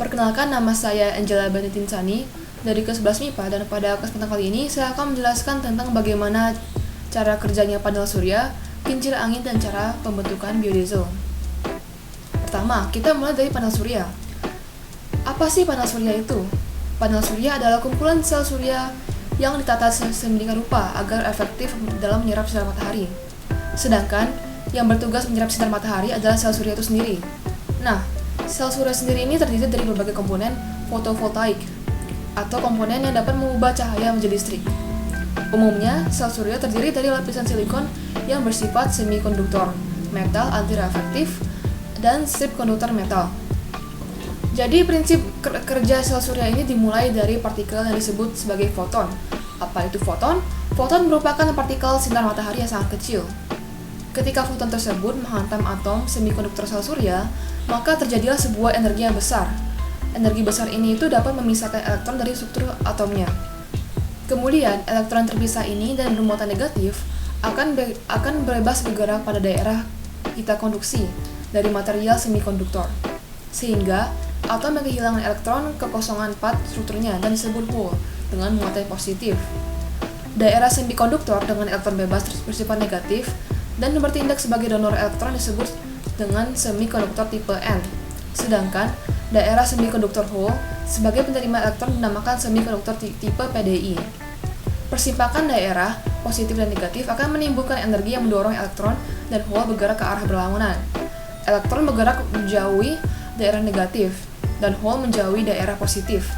Perkenalkan, nama saya Angela Benetinsani dari kelas 11 MIPA, dan pada kesempatan kali ini saya akan menjelaskan tentang bagaimana cara kerjanya panel surya, kincir angin, dan cara pembentukan biodiesel. Pertama, kita mulai dari panel surya. Apa sih panel surya itu? Panel surya adalah kumpulan sel surya yang ditata sedemikian rupa agar efektif dalam menyerap sinar matahari. Sedangkan yang bertugas menyerap sinar matahari adalah sel surya itu sendiri. Nah, sel surya sendiri ini terdiri dari berbagai komponen fotovoltaik atau komponen yang dapat mengubah cahaya menjadi listrik. Umumnya, sel surya terdiri dari lapisan silikon yang bersifat semikonduktor, metal anti-reflektif, dan strip konduktor metal. Jadi prinsip kerja sel surya ini dimulai dari partikel yang disebut sebagai foton. Apa itu foton? Foton merupakan partikel sinar matahari yang sangat kecil. Ketika foton tersebut menghantam atom semikonduktor sel surya, maka terjadilah sebuah energi yang besar. Energi besar ini itu dapat memisahkan elektron dari struktur atomnya. Kemudian, elektron terpisah ini dan bermuatan negatif akan bebas bergerak pada daerah kita konduksi dari material semikonduktor. Sehingga, atom yang kehilangan elektron kekosongan 4 strukturnya dan disebut hole dengan muatan positif. Daerah semikonduktor dengan elektron bebas bersifat negatif dan bertindak sebagai donor elektron disebut dengan semikonduktor tipe N. Sedangkan daerah semikonduktor hole sebagai penerima elektron dinamakan semikonduktor tipe PDI. Persimpakan daerah positif dan negatif akan menimbulkan energi yang mendorong elektron dan hole bergerak ke arah berlawanan. Elektron bergerak menjauhi daerah negatif dan hole menjauhi daerah positif.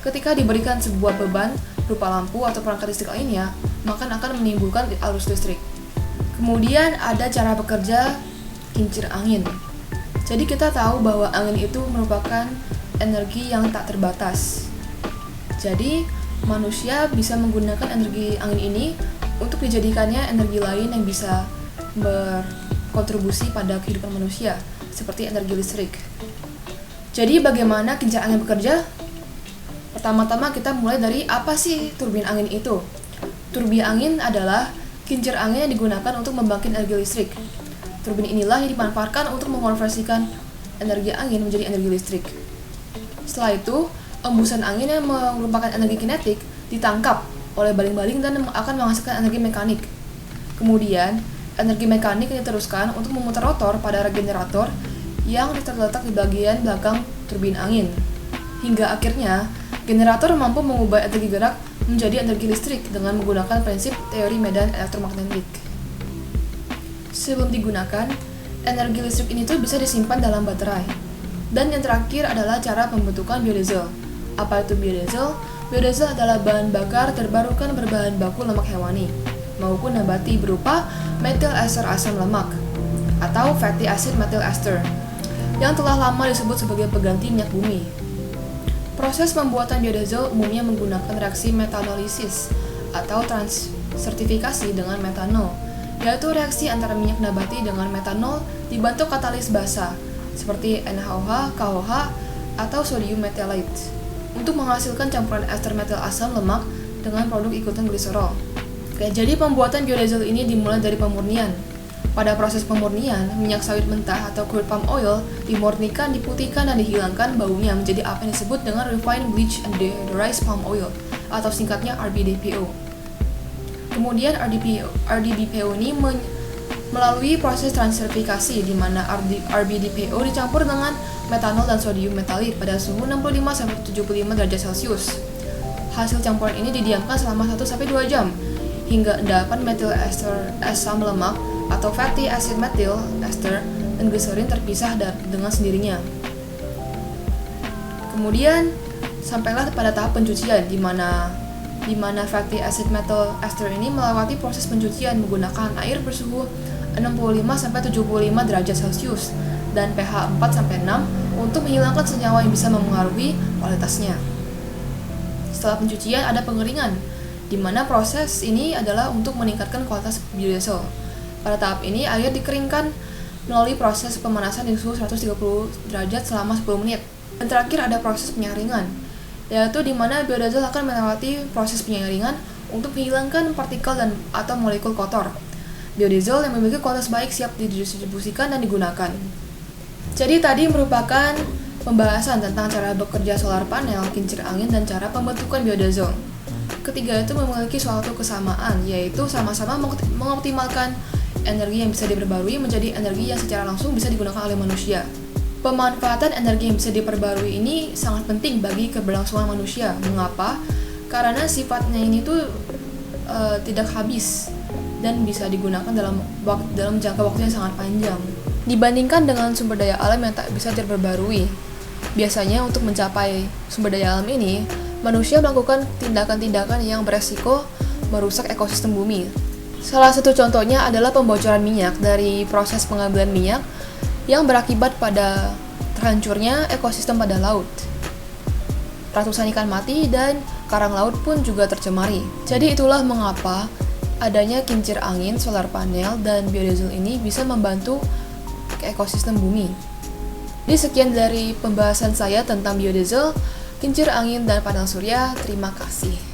Ketika diberikan sebuah beban berupa lampu atau perangkat listrik lainnya, maka akan menimbulkan arus listrik. Kemudian ada cara bekerja kincir angin. Jadi kita tahu bahwa angin itu merupakan energi yang tak terbatas. Jadi manusia bisa menggunakan energi angin ini untuk dijadikannya energi lain yang bisa berkontribusi pada kehidupan manusia, seperti energi listrik. Jadi bagaimana kincir angin bekerja? Pertama-tama kita mulai dari apa sih turbin angin itu? Turbin angin adalah kincir angin yang digunakan untuk membangkit energi listrik. Turbin inilah yang dimanfaatkan untuk mengkonversikan energi angin menjadi energi listrik. Setelah itu, embusan angin yang merupakan energi kinetik ditangkap oleh baling-baling dan akan menghasilkan energi mekanik. Kemudian, energi mekanik diteruskan untuk memutar rotor pada generator yang terletak di bagian belakang turbin angin. Hingga akhirnya, generator mampu mengubah energi gerak menjadi energi listrik dengan menggunakan prinsip teori medan elektromagnetik. Sebelum digunakan, energi listrik ini tuh bisa disimpan dalam baterai. Dan yang terakhir adalah cara pembentukan biodiesel. Apa itu biodiesel? Biodiesel adalah bahan bakar terbarukan berbahan baku lemak hewani maupun nabati berupa methyl ester asam lemak atau fatty acid methyl ester yang telah lama disebut sebagai pengganti minyak bumi. Proses pembuatan biodiesel umumnya menggunakan reaksi metanolisis atau transertifikasi dengan metanol, yaitu reaksi antara minyak nabati dengan metanol dibantu katalis basa seperti NaOH, KOH, atau sodium methylate untuk menghasilkan campuran ester metil asam lemak dengan produk ikutan gliserol. Jadi pembuatan biodiesel ini dimulai dari pemurnian. Pada proses pemurnian, minyak sawit mentah atau crude palm oil dimurnikan, diputihkan, dan dihilangkan baunya menjadi apa yang disebut dengan refined bleach and deodorized palm oil atau singkatnya RBDPO. Kemudian RBDPO ini melalui proses transerifikasi di mana RBDPO dicampur dengan metanol dan sodium methylate pada suhu 65-75 derajat Celcius. Hasil campuran ini didiamkan selama 1-2 jam hingga endapan metil ester asam lemak atau fatty acid methyl ester dan gliserin terpisah dengan sendirinya. Kemudian sampailah pada tahap pencucian di mana fatty acid methyl ester ini melewati proses pencucian menggunakan air bersuhu 65-75 derajat Celcius dan pH 4-6 untuk menghilangkan senyawa yang bisa mempengaruhi kualitasnya. Setelah pencucian ada pengeringan, di mana proses ini adalah untuk meningkatkan kualitas biodiesel. Pada tahap ini, air dikeringkan melalui proses pemanasan di suhu 130 derajat selama 10 menit. Dan terakhir ada proses penyaringan, yaitu di mana biodiesel akan melewati proses penyaringan untuk menghilangkan partikel atau molekul kotor. Biodiesel yang memiliki kualitas baik siap didistribusikan dan digunakan. Jadi tadi merupakan pembahasan tentang cara bekerja solar panel, kincir angin, dan cara pembentukan biodiesel. Ketiga itu memiliki suatu kesamaan, yaitu sama-sama mengoptimalkan energi yang bisa diperbarui menjadi energi yang secara langsung bisa digunakan oleh manusia. Pemanfaatan energi yang bisa diperbarui ini sangat penting bagi keberlangsungan manusia. Mengapa? Karena sifatnya ini tuh tidak habis dan bisa digunakan dalam jangka waktu yang sangat panjang dibandingkan dengan sumber daya alam yang tak bisa diperbarui. Biasanya untuk mencapai sumber daya alam ini, manusia melakukan tindakan-tindakan yang beresiko merusak ekosistem bumi. Salah satu contohnya adalah pembocoran minyak dari proses pengambilan minyak yang berakibat pada terhancurnya ekosistem pada laut. Ratusan ikan mati dan karang laut pun juga tercemari. Jadi itulah mengapa adanya kincir angin, solar panel, dan biodiesel ini bisa membantu ke ekosistem bumi. Jadi sekian dari pembahasan saya tentang biodiesel, kincir angin, dan panel surya. Terima kasih.